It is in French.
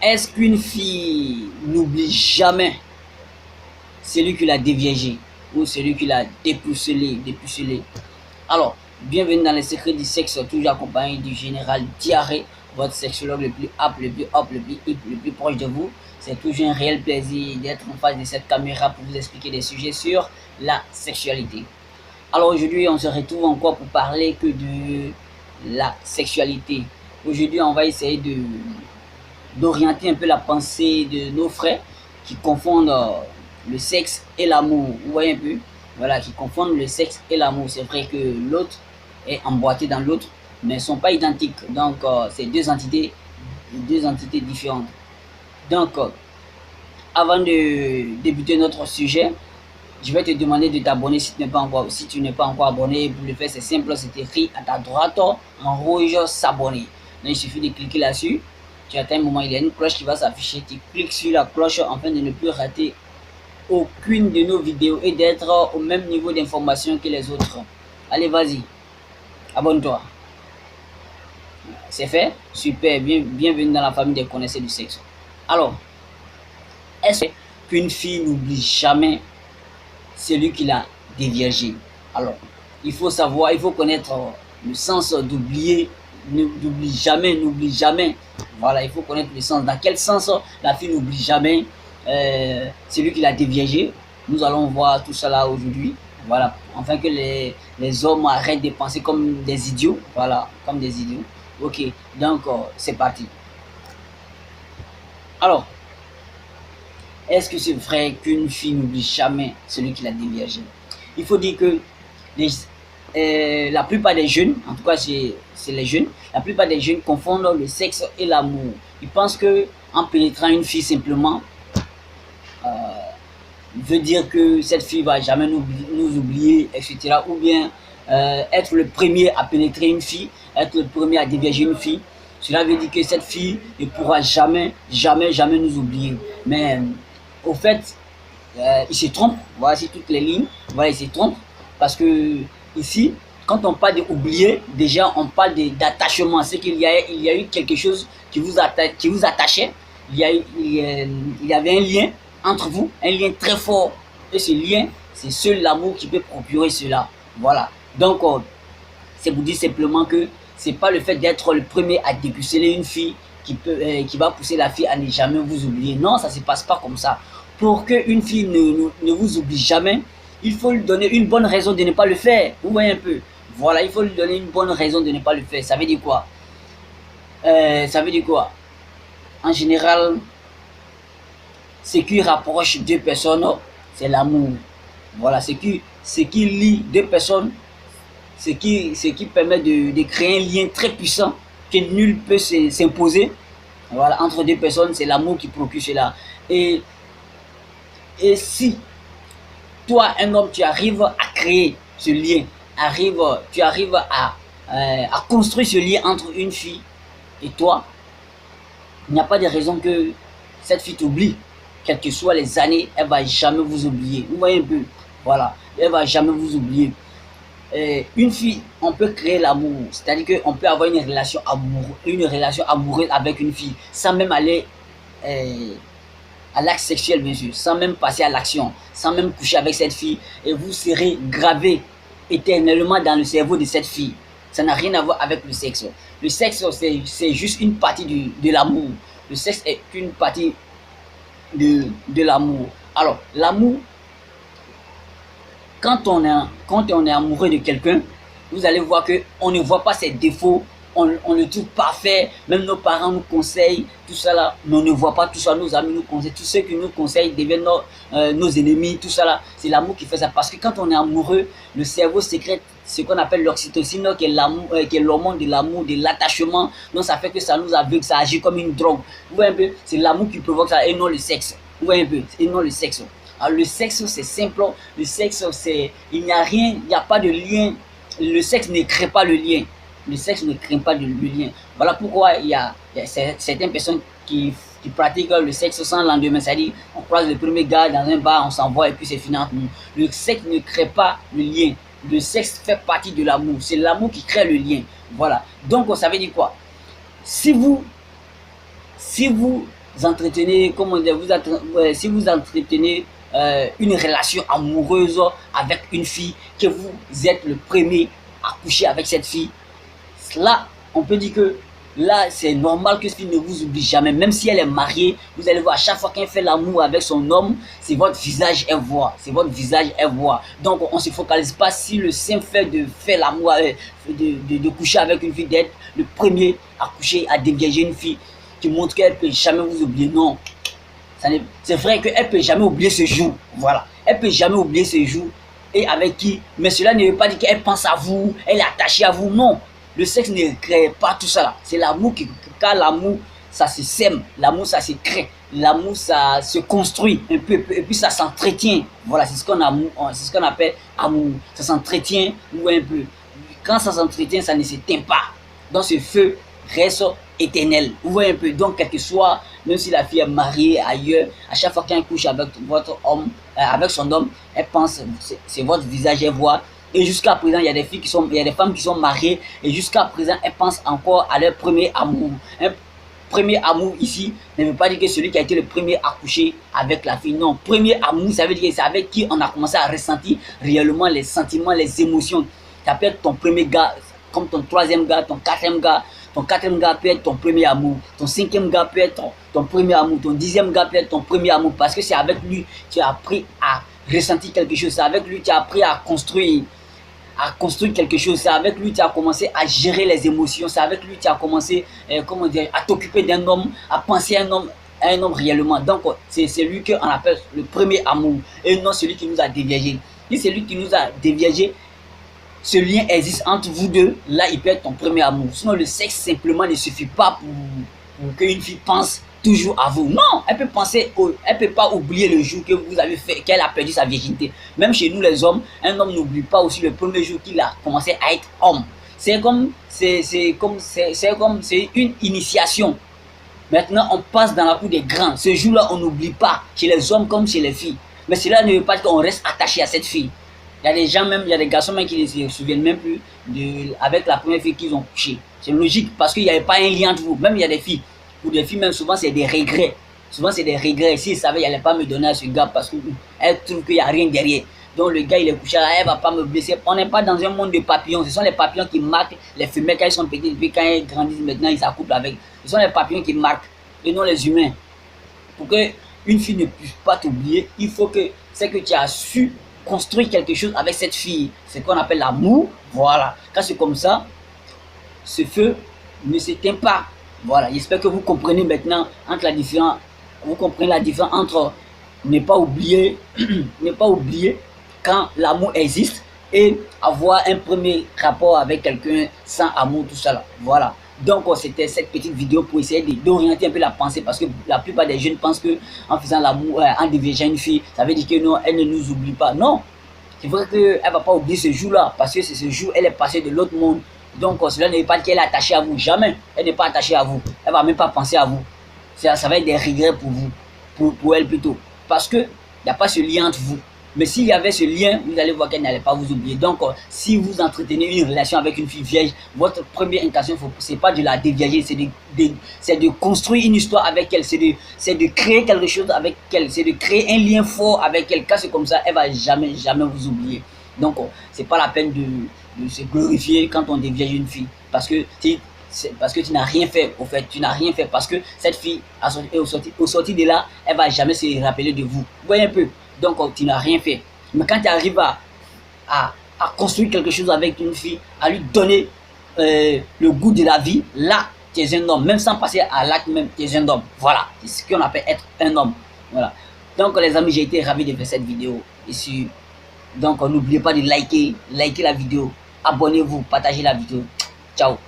Est-ce qu'une fille n'oublie jamais celui qui l'a déviégé ou celui qui l'a dépucelé? Alors, bienvenue dans les secrets du sexe, toujours accompagné du général Diarrhée, votre sexologue le plus apte, le plus hop, le plus hip, le plus proche de vous. C'est toujours un réel plaisir d'être en face de cette caméra pour vous expliquer des sujets sur la sexualité. Alors aujourd'hui, on se retrouve encore pour parler que de la sexualité. Aujourd'hui, on va essayer d'orienter un peu la pensée de nos frères qui confondent le sexe et l'amour. Vous voyez un peu? Voilà, qui confondent le sexe et l'amour. C'est vrai que l'autre est emboîté dans l'autre, mais ne sont pas identiques. Donc, c'est deux entités différentes. Donc, avant de débuter notre sujet, je vais te demander de t'abonner si tu n'es pas encore abonné. Pour le faire, c'est simple, c'est écrit à ta droite en rouge s'abonner. Donc, il suffit de cliquer là-dessus. Tu atteins un moment, il y a une cloche qui va s'afficher. Tu cliques sur la cloche afin de ne plus rater aucune de nos vidéos et d'être au même niveau d'information que les autres. Allez, vas-y, abonne-toi. C'est fait? Super, bienvenue dans la famille des connaisseurs du sexe. Alors, est-ce qu'une fille n'oublie jamais celui qui l'a déviégé? Alors, il faut savoir, il faut connaître le sens d'oublier. N'oublie jamais. Voilà, il faut connaître le sens. Dans quel sens la fille n'oublie jamais celui qui l'a déviégé? Nous allons voir tout cela aujourd'hui. Voilà, afin que les hommes arrêtent de penser comme des idiots. Voilà, comme des idiots. Ok, donc c'est parti. Alors, est-ce que c'est vrai qu'une fille n'oublie jamais celui qui l'a déviégé? Il faut dire que la plupart des jeunes, en tout cas c'est les jeunes, la plupart des jeunes confondent le sexe et l'amour. Ils pensent que en pénétrant une fille simplement, veut dire que cette fille va jamais nous oublier, etc. Ou bien être le premier à pénétrer une fille, être le premier à déviéger une fille. Cela veut dire que cette fille ne pourra jamais nous oublier. Mais au fait, il se trompe. Voici toutes les lignes. Voilà, il se trompe. Parce que ici, quand on parle d'oublier, déjà on parle d'attachement. C'est qu'il y a eu quelque chose qui vous attachait. Il y avait un lien entre vous, un lien très fort. Et ce lien, c'est seul l'amour qui peut procurer cela. Voilà. Donc, c'est vous dire simplement que c'est pas le fait d'être le premier à dépuceler une fille qui va pousser la fille à ne jamais vous oublier. Non, ça se passe pas comme ça. Pour qu'une fille ne vous oublie jamais, il faut lui donner une bonne raison de ne pas le faire. Vous voyez un peu? Voilà, il faut lui donner une bonne raison de ne pas le faire. Ça veut dire quoi? Ça veut dire quoi? En général, ce qui rapproche deux personnes, c'est l'amour. Voilà, ce qui lie deux personnes, ce qui permet de créer un lien très puissant que nul peut s'imposer. Voilà, entre deux personnes, c'est l'amour qui procure cela. Et si toi, un homme, tu arrives à créer ce lien, tu arrives à construire ce lien entre une fille et toi, il n'y a pas de raison que cette fille t'oublie. Quelles que soient les années, elle ne va jamais vous oublier. Vous voyez un peu? Voilà, elle ne va jamais vous oublier. Une fille, on peut créer l'amour, c'est-à-dire qu'on peut avoir une relation amoureuse avec une fille sans même aller à l'acte sexuel, bien sûr, sans même passer à l'action, sans même coucher avec cette fille, et vous serez gravé éternellement dans le cerveau de cette fille. Ça n'a rien à voir avec le sexe. Le sexe, c'est juste une partie de l'amour. Le sexe est une partie de l'amour. Alors, l'amour, quand on est amoureux de quelqu'un, vous allez voir qu'on ne voit pas ses défauts, on le trouve parfait, même nos parents nous conseillent, tout ça là, mais on ne voit pas tout ça, nos amis nous conseillent, tous ceux qui nous conseillent deviennent nos ennemis, tout ça là, c'est l'amour qui fait ça, parce que quand on est amoureux, le cerveau sécrète ce qu'on appelle l'oxytocine, qui est l'hormone de l'amour, de l'attachement, donc ça fait que ça nous aveugle, ça agit comme une drogue. Vous voyez un peu, c'est l'amour qui provoque ça et non le sexe. Vous voyez un peu, et non le sexe. Alors le sexe c'est simple, le sexe c'est, il n'y a rien, il n'y a pas de lien, le sexe ne crée pas le lien. Le sexe ne crée pas le lien. Voilà pourquoi il y a certaines personnes qui pratiquent le sexe sans lendemain. C'est-à-dire, on croise le premier gars dans un bar, on s'envoie et puis c'est fini. Le sexe ne crée pas le lien. Le sexe fait partie de l'amour. C'est l'amour qui crée le lien. Voilà. Donc, ça veut dire quoi? Si vous entretenez, comment dire, si vous entretenez une relation amoureuse avec une fille, que vous êtes le premier à coucher avec cette fille, là, on peut dire que là, c'est normal que cette fille ne vous oublie jamais. Même si elle est mariée, vous allez voir, à chaque fois qu'elle fait l'amour avec son homme, c'est votre visage elle voit. C'est votre visage elle voit. Donc, on ne se focalise pas sur le simple fait de faire l'amour, de coucher avec une fille, d'être le premier à coucher, à dévierger une fille, qui montre qu'elle ne peut jamais vous oublier. Non. C'est vrai qu'elle ne peut jamais oublier ce jour. Voilà. Elle ne peut jamais oublier ce jour. Et avec qui? Mais cela ne veut pas dire qu'elle pense à vous, elle est attachée à vous. Non. Le sexe ne crée pas tout ça. C'est l'amour qui, car l'amour, ça se sème. L'amour, ça se crée. L'amour, ça se construit un peu. Et puis, ça s'entretient. Voilà, c'est ce qu'on appelle amour. Ça s'entretient ou un peu. Quand ça s'entretient, ça ne s'éteint pas. Donc, ce feu reste éternel. Vous voyez un peu. Donc, quel que soit, même si la fille est mariée ailleurs, à chaque fois qu'elle couche avec votre homme, avec son homme, elle pense, c'est votre visage, elle voit. Et jusqu'à présent, il y a des femmes qui sont mariées et jusqu'à présent, elles pensent encore à leur premier amour. Un premier amour ici ne veut pas dire que celui qui a été le premier à coucher avec la fille. Non, premier amour, ça veut dire que c'est avec qui on a commencé à ressentir réellement les sentiments, les émotions. Ça peut être ton premier gars, comme ton troisième gars, ton quatrième gars. Ton quatrième gars peut être ton premier amour. Ton cinquième gars peut être ton premier amour. Ton dixième gars peut être ton premier amour. Parce que c'est avec lui que tu as appris à ressentir quelque chose. C'est avec lui que tu as appris à construire quelque chose. C'est avec lui que tu as commencé à gérer les émotions. C'est avec lui que tu as commencé à t'occuper d'un homme, à penser à un homme réellement. Donc, c'est celui qu'on appelle le premier amour et non celui qui nous a déviagés. Si c'est lui qui nous a déviagés, ce lien existe entre vous deux, là, il peut être ton premier amour. Sinon, le sexe simplement ne suffit pas pour qu'une fille pense toujours à vous. Non, elle peut pas oublier le jour que vous avez fait, qu'elle a perdu sa virginité. Même chez nous, les hommes, un homme n'oublie pas aussi le premier jour qu'il a commencé à être homme. C'est une initiation. Maintenant, on passe dans la cour des grands. Ce jour-là, on n'oublie pas, chez les hommes comme chez les filles. Mais cela ne veut pas dire qu'on reste attaché à cette fille. Il y a des gens même, il y a des garçons même qui ne se souviennent même plus avec la première fille qu'ils ont couché. C'est logique parce qu'il n'y avait pas un lien entre vous. Même il y a des filles, pour des filles même souvent c'est des regrets. Souvent c'est des regrets. S'ils savaient qu'il n'allait pas me donner à ce gars parce qu'elle trouve qu'il n'y a rien derrière. Donc le gars il est couché là, elle ne va pas me blesser. On n'est pas dans un monde de papillons. Ce sont les papillons qui marquent les femelles quand ils sont petits. Puis quand ils grandissent maintenant ils s'accouplent avec. Ce sont les papillons qui marquent et non les humains. Pour qu'une fille ne puisse pas t'oublier, il faut que c'est que tu as su construire quelque chose avec cette fille. C'est ce qu'on appelle l'amour. Voilà. Quand c'est comme ça, ce feu ne s'éteint pas. Voilà. J'espère que vous comprenez maintenant entre la différence. Vous comprenez la différence entre ne pas oublier, ne pas oublier quand l'amour existe et avoir un premier rapport avec quelqu'un sans amour, tout ça là. Voilà. Donc c'était cette petite vidéo pour essayer d'orienter un peu la pensée parce que la plupart des jeunes pensent que en faisant l'amour, en dévieillant une fille, ça veut dire que non, elle ne nous oublie pas. Non, c'est vrai qu'elle ne va pas oublier ce jour-là parce que c'est ce jour, elle est passée de l'autre monde. Donc cela ne veut pas dire qu'elle est attachée à vous. Jamais, elle n'est pas attachée à vous. Elle ne va même pas penser à vous. Ça va être des regrets pour vous, pour elle plutôt. Parce qu'il n'y a pas ce lien entre vous. Mais s'il y avait ce lien, vous allez voir qu'elle n'allait pas vous oublier. Donc, si vous entretenez une relation avec une fille vierge, votre première intention, ce n'est pas de la déviager, c'est de construire une histoire avec elle, c'est de créer quelque chose avec elle, c'est de créer un lien fort avec elle. Quand c'est comme ça, elle ne va jamais, jamais vous oublier. Donc, ce n'est pas la peine de se glorifier quand on déviage une fille. Parce que tu n'as rien fait, au fait, tu n'as rien fait. Parce que cette fille, au sorti de là, elle ne va jamais se rappeler de vous. Vous voyez un peu? Donc, tu n'as rien fait. Mais quand tu arrives à construire quelque chose avec une fille, à lui donner le goût de la vie, là, tu es un homme. Même sans passer à l'acte même, tu es un homme. Voilà, c'est ce qu'on appelle être un homme. Voilà. Donc, les amis, j'ai été ravi de faire cette vidéo ici. Donc, n'oubliez pas de liker la vidéo. Abonnez-vous, partagez la vidéo. Ciao.